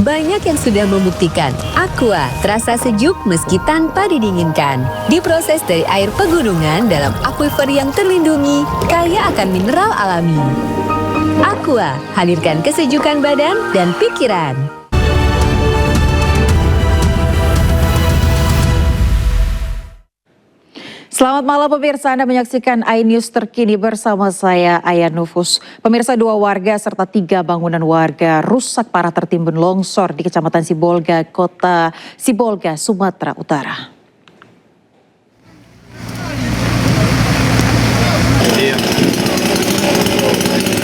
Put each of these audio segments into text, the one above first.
banyak yang sudah membuktikan Aqua terasa sejuk meski tanpa didinginkan. Diproses dari air pegunungan dalam aquifer yang terlindungi, kaya akan mineral alami. Aqua, hadirkan kesejukan badan dan pikiran. Selamat malam pemirsa, Anda menyaksikan iNews terkini bersama saya Aya Nufus. Pemirsa, 2 warga serta 3 bangunan warga rusak parah tertimbun longsor di Kecamatan Sibolga, Kota Sibolga, Sumatera Utara.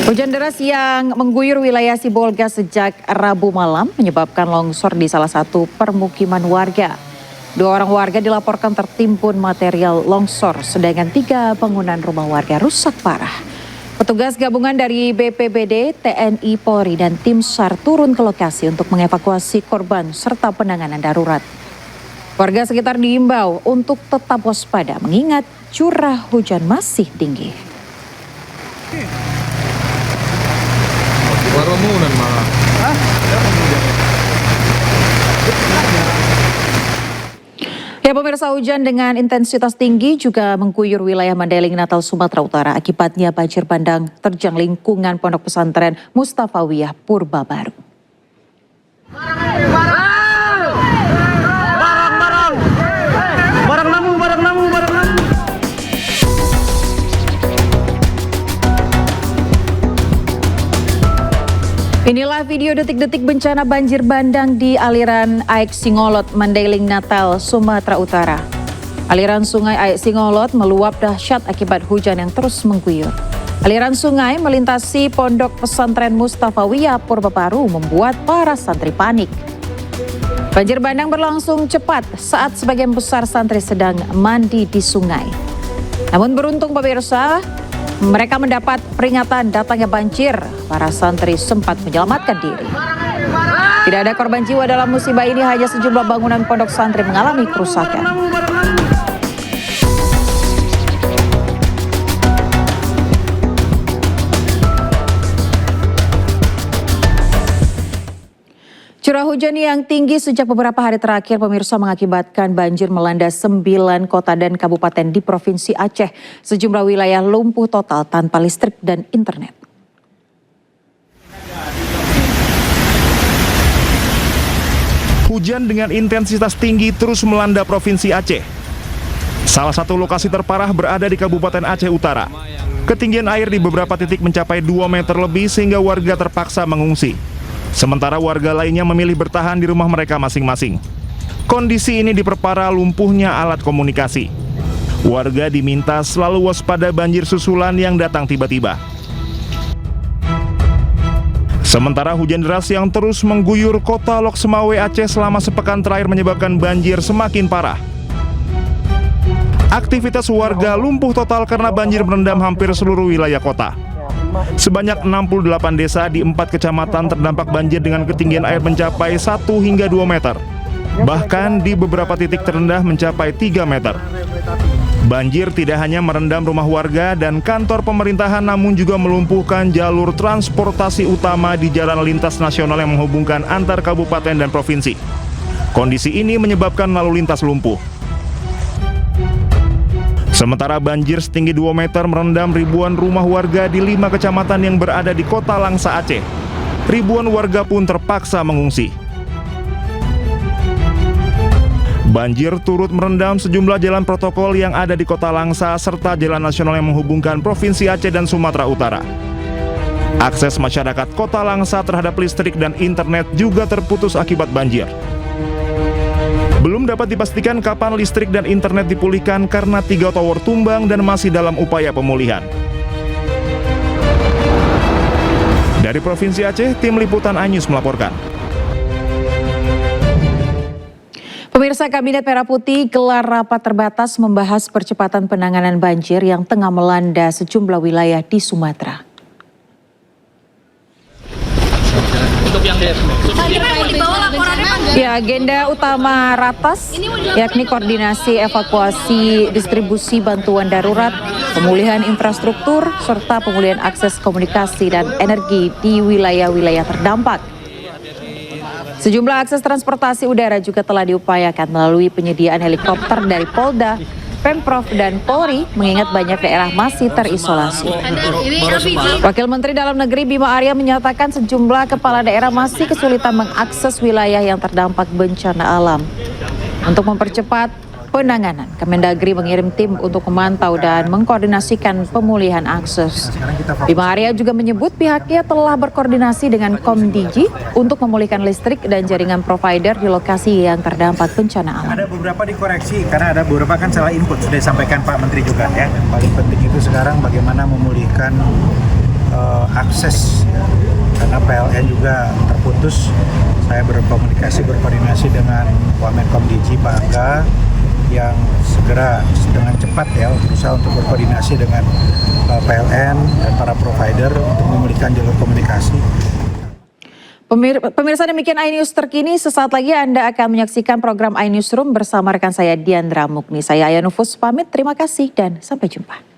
Hujan deras yang mengguyur wilayah Sibolga sejak Rabu malam menyebabkan longsor di salah satu permukiman warga. 2 orang warga dilaporkan tertimbun material longsor, sedangkan 3 bangunan rumah warga rusak parah. Petugas gabungan dari BPBD, TNI, Polri, dan tim SAR turun ke lokasi untuk mengevakuasi korban serta penanganan darurat. Warga sekitar diimbau untuk tetap waspada mengingat curah hujan masih tinggi. Ya pemirsa, hujan dengan intensitas tinggi juga mengguyur wilayah Mandailing, Natal, Sumatera Utara. Akibatnya banjir bandang terjang lingkungan Pondok Pesantren Mustafawiyah Purbabaru. Inilah video detik-detik bencana banjir bandang di aliran Aek Singolot, Mandailing, Natal, Sumatera Utara. Aliran sungai Aek Singolot meluap dahsyat akibat hujan yang terus mengguyur. Aliran sungai melintasi Pondok Pesantren Mustafawiyah Purbabaru membuat para santri panik. Banjir bandang berlangsung cepat saat sebagian besar santri sedang mandi di sungai. Namun beruntung pemirsa, mereka mendapat peringatan datangnya banjir. Para santri sempat menyelamatkan diri. Tidak ada korban jiwa dalam musibah ini, hanya sejumlah bangunan pondok santri mengalami kerusakan. Curah hujan yang tinggi sejak beberapa hari terakhir pemirsa mengakibatkan banjir melanda 9 kota dan kabupaten di Provinsi Aceh. Sejumlah wilayah lumpuh total tanpa listrik dan internet. Hujan dengan intensitas tinggi terus melanda Provinsi Aceh. Salah satu lokasi terparah berada di Kabupaten Aceh Utara. Ketinggian air di beberapa titik mencapai 2 meter lebih sehingga warga terpaksa mengungsi. Sementara warga lainnya memilih bertahan di rumah mereka masing-masing. Kondisi ini diperparah lumpuhnya alat komunikasi. Warga diminta selalu waspada banjir susulan yang datang tiba-tiba. Sementara hujan deras yang terus mengguyur kota Lok Semawe, Aceh selama sepekan terakhir menyebabkan banjir semakin parah. Aktivitas warga lumpuh total karena banjir merendam hampir seluruh wilayah kota. Sebanyak 68 desa di 4 kecamatan terdampak banjir dengan ketinggian air mencapai 1 hingga 2 meter. Bahkan di beberapa titik terendah mencapai 3 meter. Banjir tidak hanya merendam rumah warga dan kantor pemerintahan, namun juga melumpuhkan jalur transportasi utama di jalan lintas nasional yang menghubungkan antar kabupaten dan provinsi. Kondisi ini menyebabkan lalu lintas lumpuh. Sementara banjir setinggi 2 meter merendam ribuan rumah warga di 5 kecamatan yang berada di Kota Langsa, Aceh. Ribuan warga pun terpaksa mengungsi. Banjir turut merendam sejumlah jalan protokol yang ada di Kota Langsa serta jalan nasional yang menghubungkan Provinsi Aceh dan Sumatera Utara. Akses masyarakat Kota Langsa terhadap listrik dan internet juga terputus akibat banjir. Belum dapat dipastikan kapan listrik dan internet dipulihkan karena 3 tower tumbang dan masih dalam upaya pemulihan. Dari Provinsi Aceh, tim liputan iNews melaporkan. Pemirsa, Kabinet Merah Putih gelar rapat terbatas membahas percepatan penanganan banjir yang tengah melanda sejumlah wilayah di Sumatera. Ya, agenda utama ratas yakni koordinasi evakuasi distribusi bantuan darurat, pemulihan infrastruktur, serta pemulihan akses komunikasi dan energi di wilayah-wilayah terdampak. Sejumlah akses transportasi udara juga telah diupayakan melalui penyediaan helikopter dari Polda, Pemprov, dan Polri, mengingat banyak daerah masih terisolasi. Wakil Menteri Dalam Negeri Bima Arya menyatakan sejumlah kepala daerah masih kesulitan mengakses wilayah yang terdampak bencana alam. Untuk mempercepat penanganan, Kemendagri mengirim tim untuk memantau dan mengkoordinasikan pemulihan akses. Bima Arya juga menyebut pihaknya telah berkoordinasi dengan Komdiji untuk memulihkan listrik dan jaringan provider di lokasi yang terdampak bencana alam. Ada beberapa dikoreksi karena ada beberapa kan salah input, sudah disampaikan Pak Menteri juga ya. Yang paling penting itu sekarang bagaimana memulihkan akses, karena PLN juga terputus. Saya berkoordinasi dengan Wamenkomdiji Pak Angga yang segera dengan cepat ya berusaha untuk berkoordinasi dengan PLN dan para provider untuk memulihkan jalur komunikasi. Pemirsa, demikian iNews terkini. Sesaat lagi Anda akan menyaksikan program iNewsroom bersama rekan saya Diandra Mukni. Saya Aya Nufus pamit, terima kasih dan sampai jumpa.